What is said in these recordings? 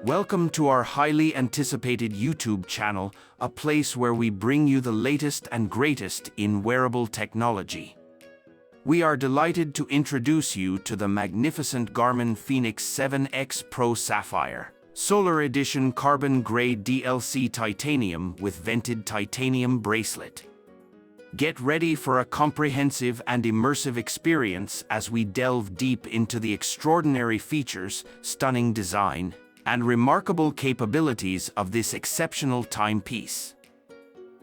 Welcome to our highly anticipated YouTube channel, a place where we bring you the latest and greatest in wearable technology. We are delighted to introduce you to the magnificent Garmin Fenix 7X Pro Sapphire Solar Edition Carbon Gray DLC Titanium with vented titanium bracelet. Get ready for a comprehensive and immersive experience as we delve deep into the extraordinary features, stunning design, and remarkable capabilities of this exceptional timepiece.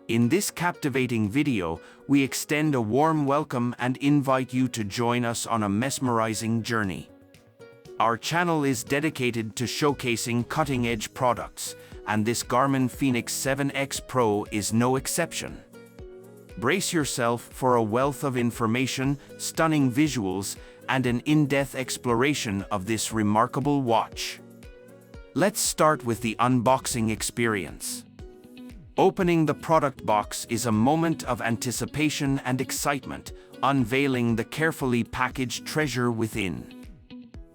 In this captivating video, we extend a warm welcome and invite you to join us on a mesmerizing journey. Our channel is dedicated to showcasing cutting-edge products, and this Garmin Fenix 7X Pro is no exception. Brace yourself for a wealth of information, stunning visuals, and an in-depth exploration of this remarkable watch. Let's start with the unboxing experience. Opening the product box is a moment of anticipation and excitement, unveiling the carefully packaged treasure within.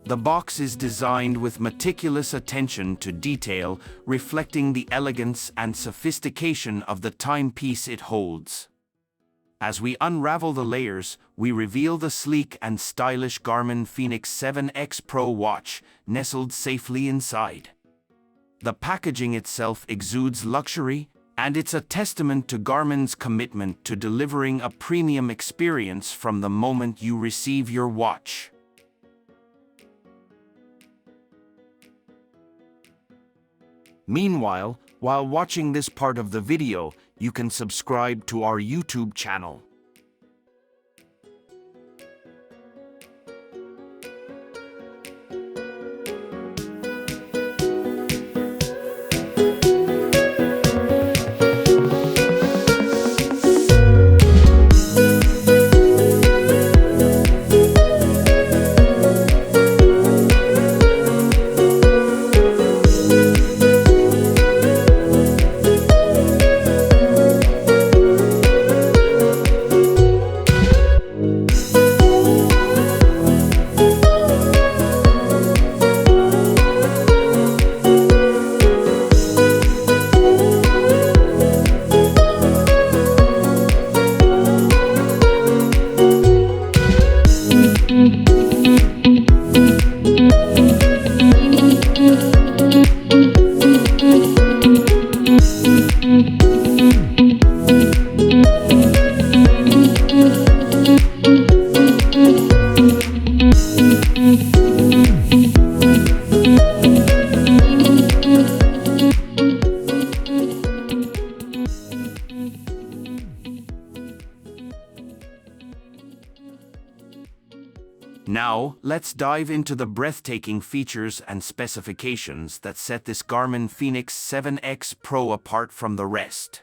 The box is designed with meticulous attention to detail, reflecting the elegance and sophistication of the timepiece it holds. As we unravel the layers, we reveal the sleek and stylish Garmin Fenix 7X Pro watch, nestled safely inside. The packaging itself exudes luxury, and it's a testament to Garmin's commitment to delivering a premium experience from the moment you receive your watch. Meanwhile, while watching this part of the video, you can subscribe to our YouTube channel. Now, let's dive into the breathtaking features and specifications that set this Garmin Fenix 7X Pro apart from the rest.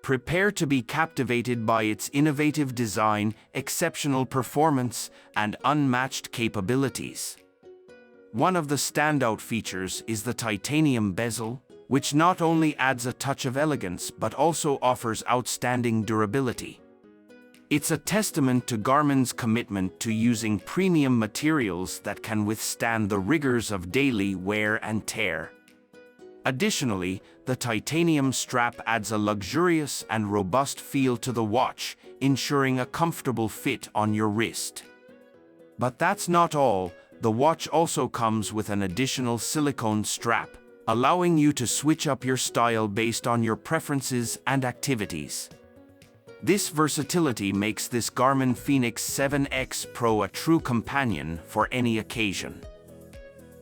Prepare to be captivated by its innovative design, exceptional performance, and unmatched capabilities. One of the standout features is the titanium bezel, which not only adds a touch of elegance but also offers outstanding durability. It's a testament to Garmin's commitment to using premium materials that can withstand the rigors of daily wear and tear. Additionally, the titanium strap adds a luxurious and robust feel to the watch, ensuring a comfortable fit on your wrist. But that's not all. The watch also comes with an additional silicone strap, allowing you to switch up your style based on your preferences and activities. This versatility makes this Garmin Fenix 7X Pro a true companion for any occasion.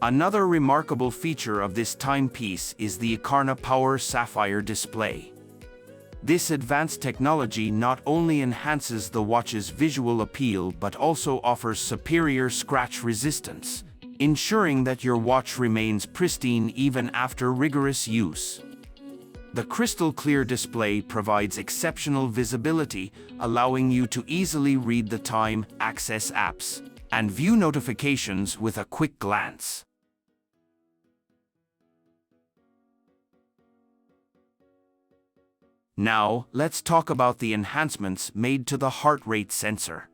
Another remarkable feature of this timepiece is the Power Sapphire display. This advanced technology not only enhances the watch's visual appeal but also offers superior scratch resistance, ensuring that your watch remains pristine even after rigorous use. The crystal-clear display provides exceptional visibility, allowing you to easily read the time, access apps, and view notifications with a quick glance. Now, let's talk about the enhancements made to the heart rate sensor.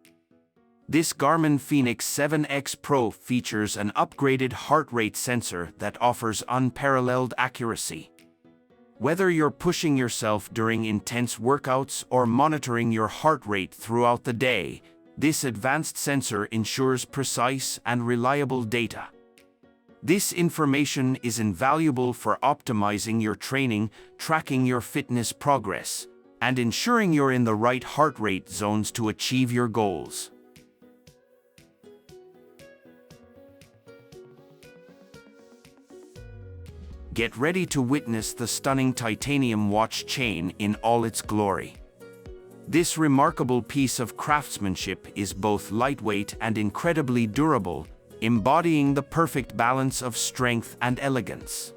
This Garmin Fenix 7X Pro features an upgraded heart rate sensor that offers unparalleled accuracy. Whether you're pushing yourself during intense workouts or monitoring your heart rate throughout the day, this advanced sensor ensures precise and reliable data. This information is invaluable for optimizing your training, tracking your fitness progress, and ensuring you're in the right heart rate zones to achieve your goals. Get ready to witness the stunning titanium watch chain in all its glory. This remarkable piece of craftsmanship is both lightweight and incredibly durable, embodying the perfect balance of strength and elegance.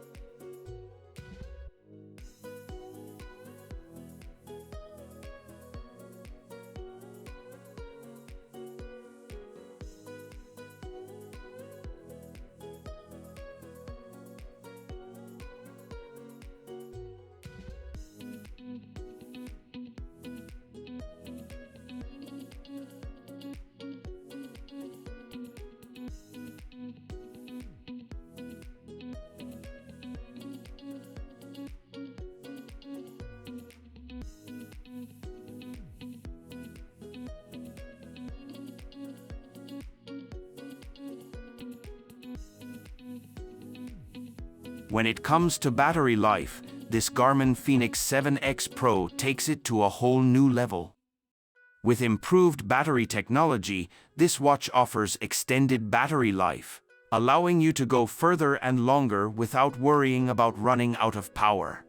When it comes to battery life, this Garmin Fenix 7X Pro takes it to a whole new level. With improved battery technology, this watch offers extended battery life, allowing you to go further and longer without worrying about running out of power.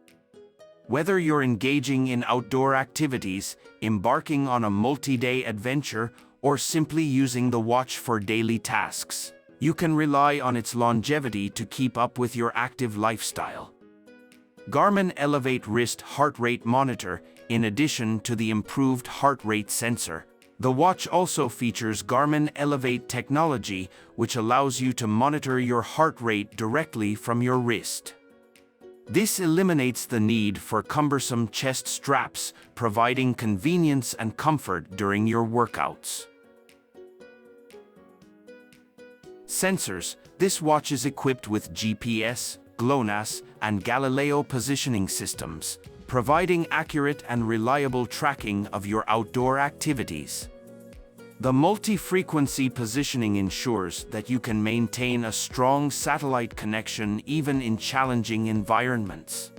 Whether you're engaging in outdoor activities, embarking on a multi-day adventure, or simply using the watch for daily tasks, you can rely on its longevity to keep up with your active lifestyle. Garmin Elevate Wrist Heart Rate Monitor. In addition to the improved heart rate sensor, the watch also features Garmin Elevate technology, which allows you to monitor your heart rate directly from your wrist. This eliminates the need for cumbersome chest straps, providing convenience and comfort during your workouts. Sensors. This watch is equipped with GPS, GLONASS, and Galileo positioning systems, providing accurate and reliable tracking of your outdoor activities. The multi-frequency positioning ensures that you can maintain a strong satellite connection even in challenging environments.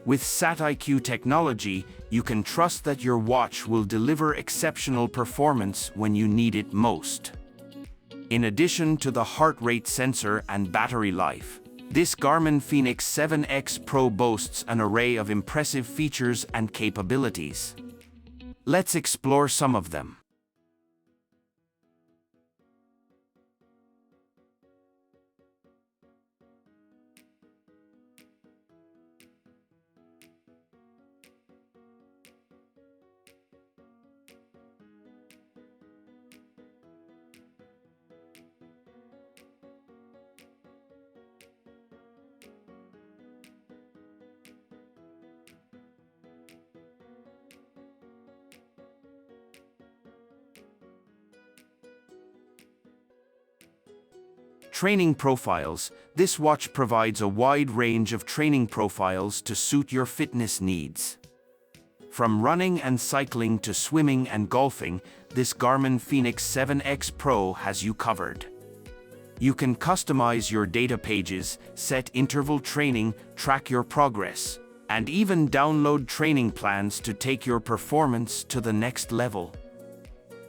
With SatIQ technology, you can trust that your watch will deliver exceptional performance when you need it most. In addition to the heart rate sensor and battery life, this Garmin Fenix 7X Pro boasts an array of impressive features and capabilities. Let's explore some of them. Training profiles. This watch provides a wide range of training profiles to suit your fitness needs. From running and cycling to swimming and golfing, this Garmin Fenix 7X Pro has you covered. You can customize your data pages, set interval training, track your progress, and even download training plans to take your performance to the next level.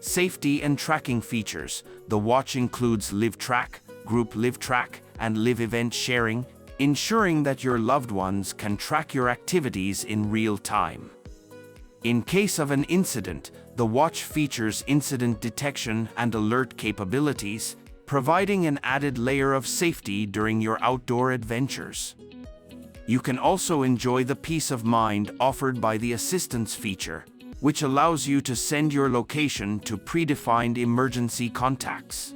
Safety and tracking features. The watch includes Live Track, Group Live Track, and Live Event sharing, ensuring that your loved ones can track your activities in real time. In case of an incident, the watch features incident detection and alert capabilities, providing an added layer of safety during your outdoor adventures. You can also enjoy the peace of mind offered by the Assistance feature, which allows you to send your location to predefined emergency contacts.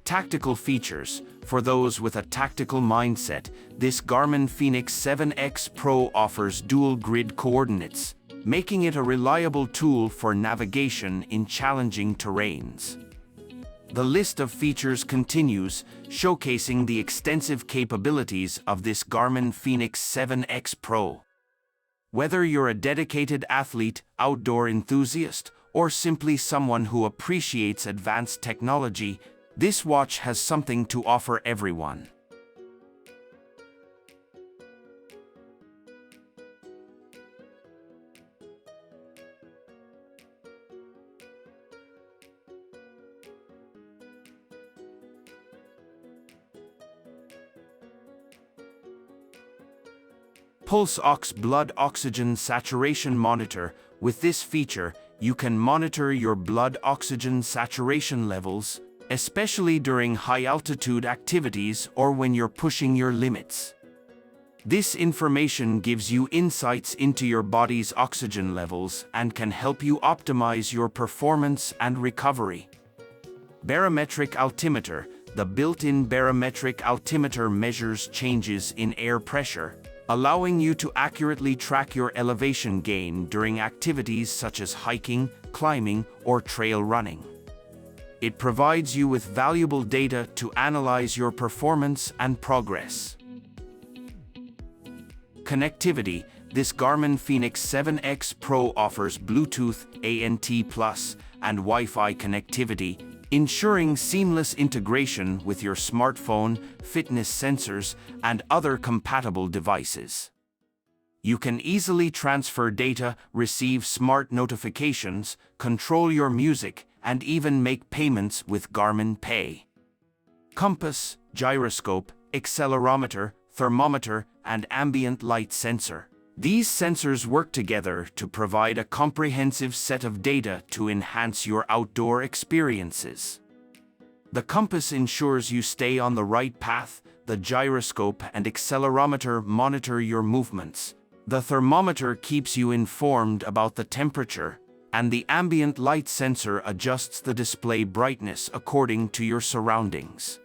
Tactical features. For those with a tactical mindset, this Garmin Fenix 7X Pro offers dual grid coordinates, making it a reliable tool for navigation in challenging terrains. The list of features continues, showcasing the extensive capabilities of this Garmin Fenix 7X Pro. Whether you're a dedicated athlete, outdoor enthusiast, or simply someone who appreciates advanced technology, this watch has something to offer everyone. Pulse Ox Blood Oxygen Saturation Monitor. With this feature, you can monitor your blood oxygen saturation levels, especially during high-altitude activities or when you're pushing your limits. This information gives you insights into your body's oxygen levels and can help you optimize your performance and recovery. Barometric Altimeter. The built-in barometric altimeter measures changes in air pressure, allowing you to accurately track your elevation gain during activities such as hiking, climbing, or trail running. It provides you with valuable data to analyze your performance and progress. Connectivity. This Garmin Fenix 7X Pro offers Bluetooth, ANT+, and Wi-Fi connectivity, ensuring seamless integration with your smartphone, fitness sensors, and other compatible devices. You can easily transfer data, receive smart notifications, control your music, and even make payments with Garmin Pay. Compass, gyroscope, accelerometer, thermometer, and ambient light sensor. These sensors work together to provide a comprehensive set of data to enhance your outdoor experiences. The compass ensures you stay on the right path, the gyroscope and accelerometer monitor your movements, the thermometer keeps you informed about the temperature, and the ambient light sensor adjusts the display brightness according to your surroundings.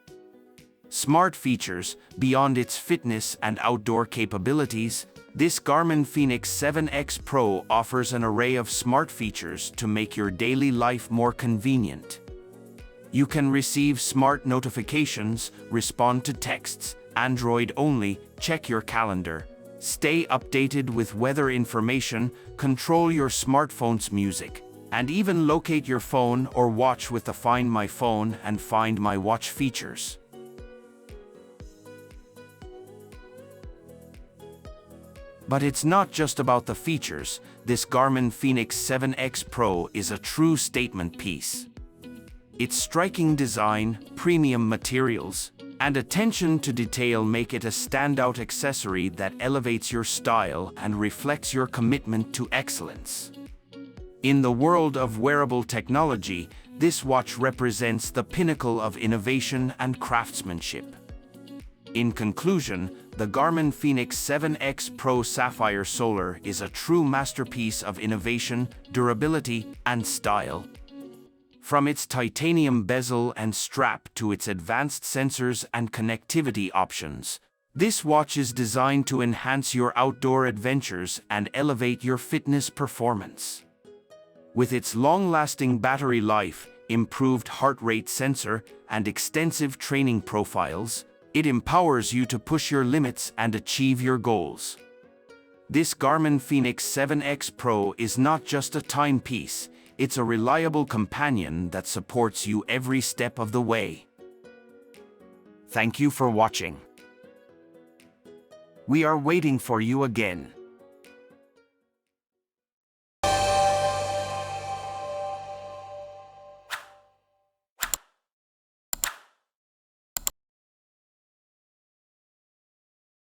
Smart features. Beyond its fitness and outdoor capabilities, this Garmin Fenix 7X Pro offers an array of smart features to make your daily life more convenient. You can receive smart notifications, respond to texts, Android only, check your calendar, stay updated with weather information, control your smartphone's music, and even locate your phone or watch with the Find My Phone and Find My Watch features. But it's not just about the features. This Garmin Fenix 7X Pro is a true statement piece. Its striking design, premium materials, and attention to detail make it a standout accessory that elevates your style and reflects your commitment to excellence. In the world of wearable technology, this watch represents the pinnacle of innovation and craftsmanship. In conclusion, the Garmin Fenix 7X Pro Sapphire Solar is a true masterpiece of innovation, durability, and style. From its titanium bezel and strap to its advanced sensors and connectivity options, this watch is designed to enhance your outdoor adventures and elevate your fitness performance. With its long-lasting battery life, improved heart rate sensor, and extensive training profiles, it empowers you to push your limits and achieve your goals. This Garmin Fenix 7X Pro is not just a timepiece, it's a reliable companion that supports you every step of the way. Thank you for watching. We are waiting for you again.